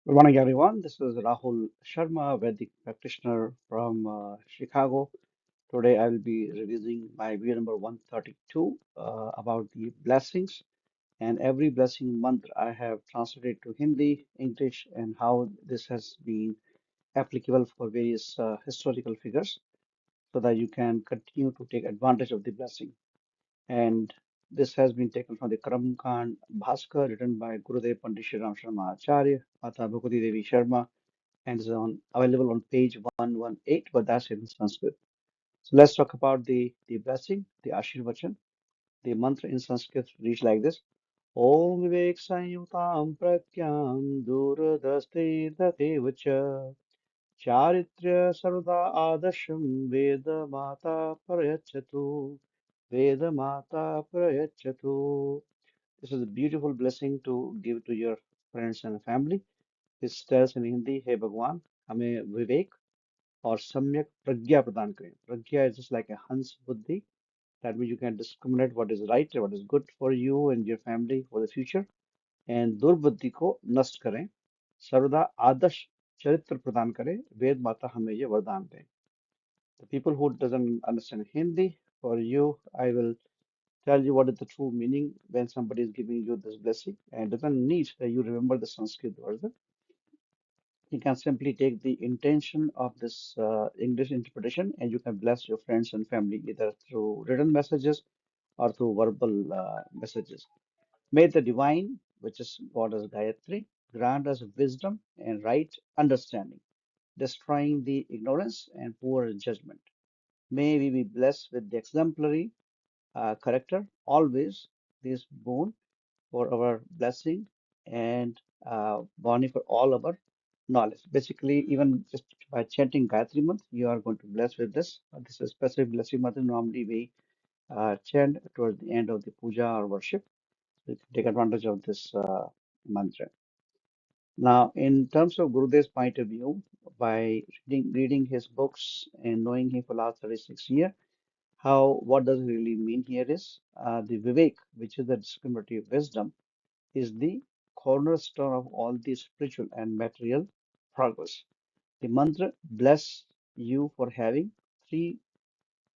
Good morning, everyone. This is Rahul Sharma, Vedic practitioner from Chicago. Today, I will be revising my video number 132 about the blessings and every blessing mantra I have translated to Hindi, English, and how this has been applicable for various historical figures so that you can continue to take advantage of the blessing. And this has been taken from the Karamkand Bhaskar, written by Gurudev Pandit Shriram Sharma Acharya, Mata Bhagavati Devi Sharma, and is available on page 118, but that's in Sanskrit. So let's talk about the blessing, the Ashirvachan. The mantra in Sanskrit reads like this. Om Vivek Sanyutam Prakyam Duradaste Datevacha Charitrya Sarvada Adasham Veda Mata Prayachatu Veda Mata Prayachatu. This is a beautiful blessing to give to your friends and family. This tells in Hindi, Hey Bhagwan, हमें विवेक और सम्यक प्रज्ञा प्रदान करें. Pragya is just like a Hans Buddhi. That means you can discriminate what is right and what is good for you and your family for the future. And दुर्बुद्धि को नष्ट करें. सर्वदा आदर्श चरित्र प्रदान करें. वेद माता हमें ये वरदान दें. The people who doesn't understand Hindi, for you, I will tell you what is the true meaning when somebody is giving you this blessing. And doesn't need that you remember the Sanskrit version. You can simply take the intention of this English interpretation and you can bless your friends and family either through written messages or through verbal messages. May the divine, which is Goddess Gayatri, grant us wisdom and right understanding, destroying the ignorance and poor judgment. May we be blessed with the exemplary character, always this boon for our blessing and Bani for all our knowledge. Basically, even just by chanting Gayatri Mantra, you are going to bless with this. This is a specific blessing mantra. Normally, we chant towards the end of the puja or worship. So you can take advantage of this mantra. Now, in terms of Gurudev's point of view, by reading his books and knowing him for last 36 years, how what does it really mean here is the Vivek, which is the discriminative wisdom is the cornerstone of all the spiritual and material progress. The mantra bless you for having three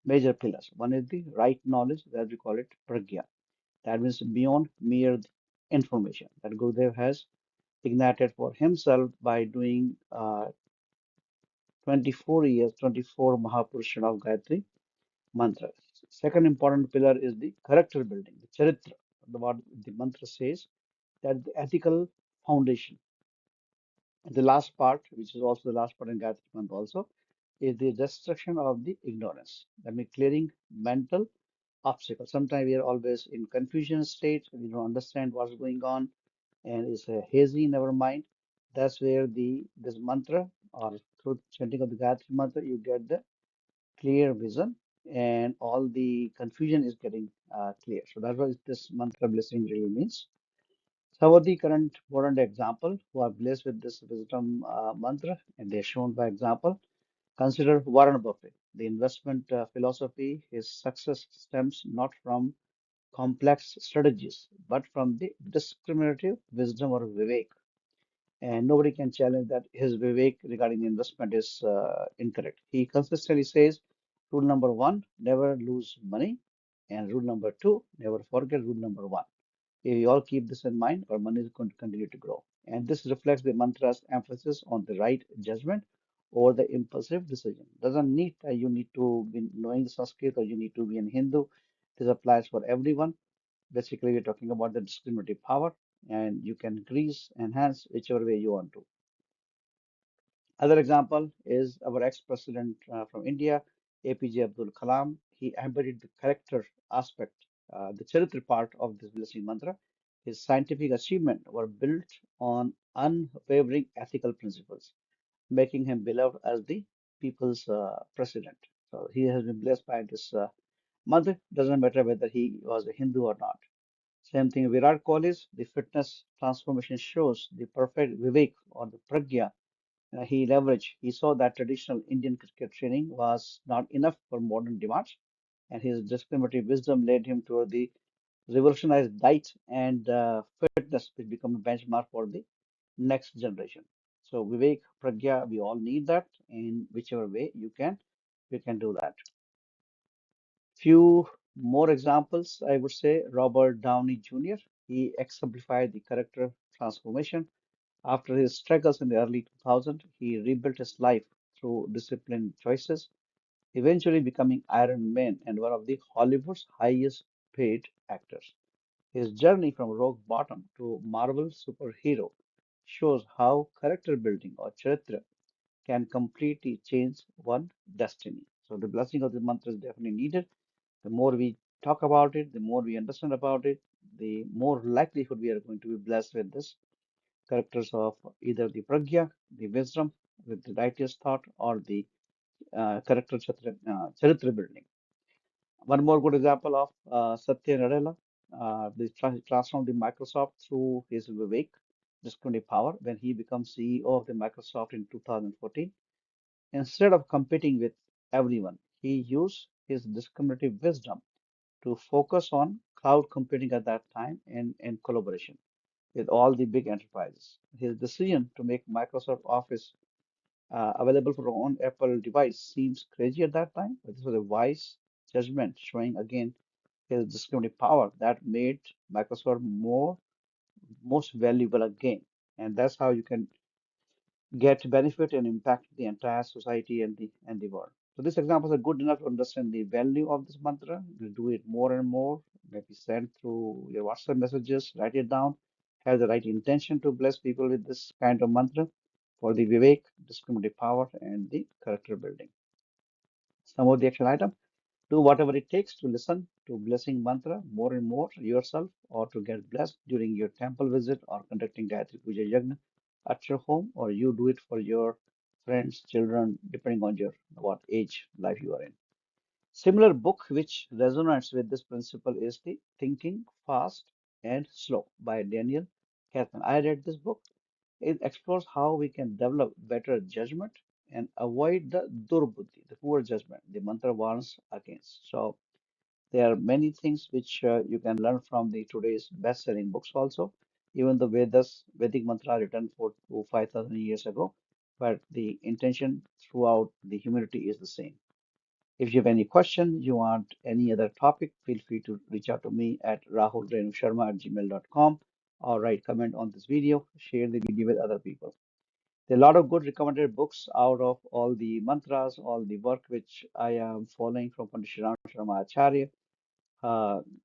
major pillars. One is the right knowledge, that we call it Pragya. That means beyond mere information that Gurudev has ignited for himself by doing 24 years, 24 Mahapurushan of Gayatri Mantra. Second important pillar is the character building, the charitra. What the mantra says that the ethical foundation. The last part, which is also the last part in Gayatri Mantra also, is the destruction of the ignorance. That means clearing mental obstacles. Sometimes we are always in confusion state, we don't understand what's going on, and it's hazy in our mind. That's where the this mantra or through chanting of the Gayatri Mantra, you get the clear vision and all the confusion is getting clear. So that's what this mantra blessing really means. Some of the current modern example who are blessed with this wisdom mantra, and they're shown by example. Consider Warren Buffett. The investment philosophy, his success stems not from complex strategies, but from the discriminative wisdom or vivek. And nobody can challenge that his vivek regarding investment is incorrect. He consistently says, rule number one, never lose money. And rule number two, never forget rule number one. If we all keep this in mind, our money is going to continue to grow. And this reflects the mantra's emphasis on the right judgment over the impulsive decision. Doesn't need you need to be knowing the Sanskrit or you need to be in Hindu. This applies for everyone. Basically, we're talking about the discriminative power, and you can increase, enhance whichever way you want to. Other example is our ex-president from India, APJ Abdul Kalam. He embodied the character aspect, the character part of this blessing mantra. His scientific achievements were built on unwavering ethical principles, making him beloved as the people's president. So he has been blessed by this mantra. Doesn't matter whether he was a Hindu or not. Same thing, Virat Kohli's the fitness transformation shows the perfect vivek or the pragya he leveraged. He saw that traditional Indian cricket training was not enough for modern demands, and his discriminative wisdom led him toward the revolutionized diet and fitness, which become a benchmark for the next generation. So Vivek, Pragya, we all need that in whichever way you can do that. Few more examples, I would say Robert Downey Jr. He exemplified the character transformation. After his struggles in the early 2000s, he rebuilt his life through disciplined choices, eventually becoming Iron Man and one of the Hollywood's highest paid actors. His journey from rock bottom to Marvel superhero shows how character building or charitra can completely change one destiny. So the blessing of the mantra is definitely needed. The more we talk about it, the more we understand about it, the more likelihood we are going to be blessed with this characters of either the pragya, the wisdom with the righteous thought, or the charitra building. One more good example of Satya Nadella, transformed the Microsoft through his Vivek, discriminative power, when he becomes CEO of the Microsoft in 2014. Instead of competing with everyone, he used his discriminative wisdom to focus on cloud computing at that time and collaboration with all the big enterprises. His decision to make Microsoft Office available for on Apple device seems crazy at that time, but this was a wise judgment showing again his discriminative power that made Microsoft most valuable again. And that's how you can get benefit and impact the entire society and the world. So these examples are good enough to understand the value of this mantra. You do it more and more. Maybe send through your WhatsApp messages, write it down, have the right intention to bless people with this kind of mantra for the Vivek, discriminative power, and the character building. Some of the action items. Do whatever it takes to listen to blessing mantra more and more yourself or to get blessed during your temple visit or conducting Gayatri Puja Yagna at your home, or you do it for your friends, children, depending on your what age life you are in. Similar book which resonates with this principle is the Thinking Fast and Slow by Daniel Kahneman. I read this book. It explores how we can develop better judgment and avoid the durbuddhi, the poor judgment the mantra warns against. So there are many things which you can learn from the today's best-selling books also. Even the Vedas, Vedic mantra written 4 to 5,000 years ago, but the intention throughout the humanity is the same. If you have any question, you want any other topic, feel free to reach out to me at rahulrenusharma@gmail.com or write comment on this video, share the video with other people. There are a lot of good recommended books out of all the mantras, all the work which I am following from Pandit Shriram Sharma Acharya,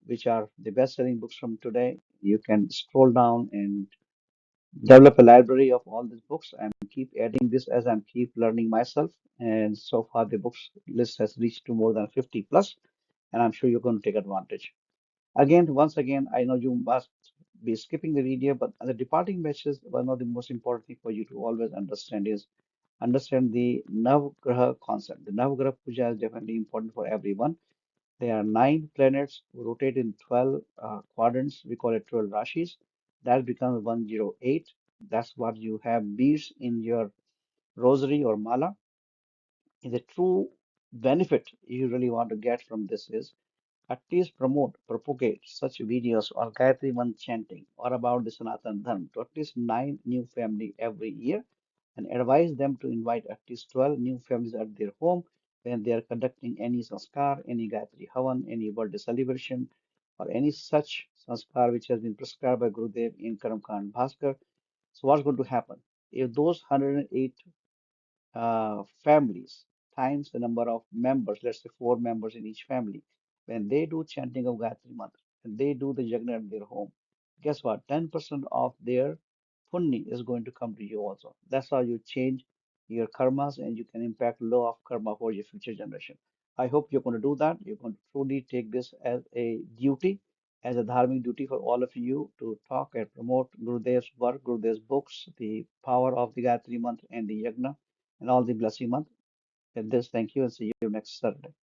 which are the best-selling books from today. You can scroll down and develop a library of all these books and keep adding this as I'm keep learning myself. And so far, the books list has reached to more than 50 plus, and I'm sure you're going to take advantage. Again, once again, I know you must be skipping the video, but as a departing message, one of the most important thing for you to always understand is understand the Navgraha concept. The Navgraha Puja is definitely important for everyone. There are 9 planets who rotate in 12 quadrants. We call it 12 rashis. That becomes 108. That's what you have beads in your rosary or mala. The true benefit you really want to get from this is at least propagate such videos or Gayatri Mantra chanting or about the Sanatana Dharma to at least 9 new family every year and advise them to invite at least 12 new families at their home when they are conducting any sanskar, any Gayatri Havan, any birthday celebration, or any such sanskar which has been prescribed by Gurudev in Karamkand Bhaskar. So what's going to happen? If those 108 families times the number of members, let's say 4 members in each family, when they do chanting of Gayatri Mantra and they do the Yagna at their home, guess what? 10% of their punya is going to come to you also. That's how you change your karmas and you can impact law of karma for your future generation. I hope you're going to do that. You're going to truly take this as a duty, as a dharmic duty for all of you to talk and promote Gurudev's work, Gurudev's books, the power of the Gayatri Mantra and the Yagna and all the blessing month. With this, thank you and see you next Saturday.